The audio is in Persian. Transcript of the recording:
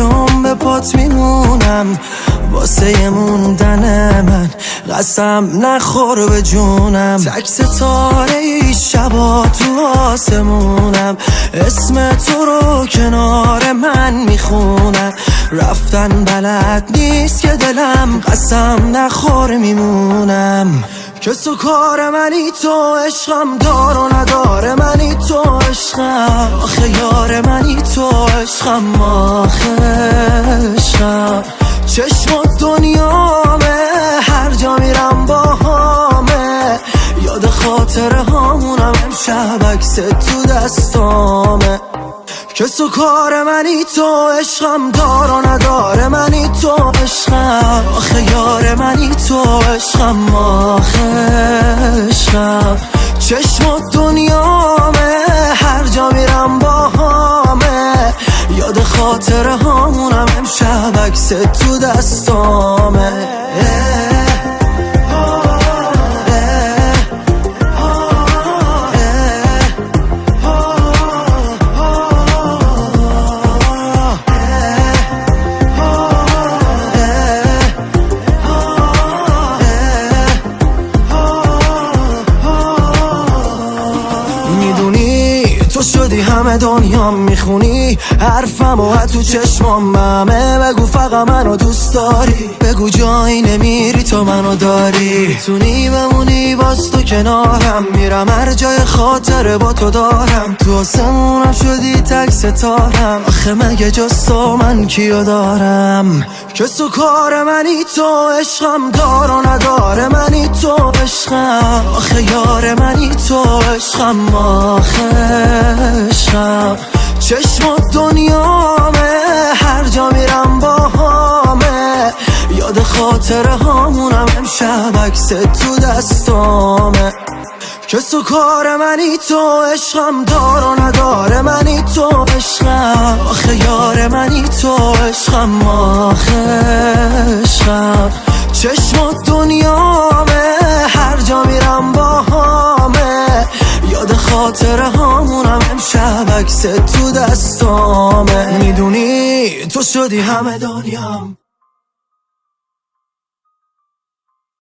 بیام به پات میمونم واسه موندن من قسم نخور به جونم تک ستاره ای شبا تو آسمونم اسم تو رو کنار من میخونم رفتن بلد نیست که دلم قسم نخور میمونم کس و کار منی تو عشقم دار و نداره منی تو عشقم آخه یار منی تو عشقم آخه عشقم چشم و دنیامه هر جا میرم با همه یاد خاطره هامونم امشب عکس تو دستامه کس و کار منی تو عشقم دار و نداره منی تو عشقم آخه یار منی تو عشقم آخه عشقم چشم و دنیامه هر جا میرم با همه یاد خاطره هامونم امشب عکس تو دستامه شدی همه دنیام میخونی حرفم و تو چشمام همه بگو فقط منو دوست داری بگو جایی نمیری تو منو داری میتونی بمونی باز تو کنارم میرم هر جای خاطره با تو دارم تو آسمونم شدی تک ستارم آخه مگه جز تو من کیو دارم کس و کار منی تو عشقم دار و نداره منی تو عشقم آخه یار منی تو عشقم آخه عشقم چشم و دنیامه هر جا میرم با همه یاد خاطره هامونم امشب عکس تو دستامه کس و کار منی تو عشقم دار و نداره منی تو عشقم آخه یار منی تو عشقم آخه عشقم چشم و دنیامه هر جا میرم با همه یاد خاطره هامونم امشب عکس تو دستامه میدونی تو شدی همه دنیام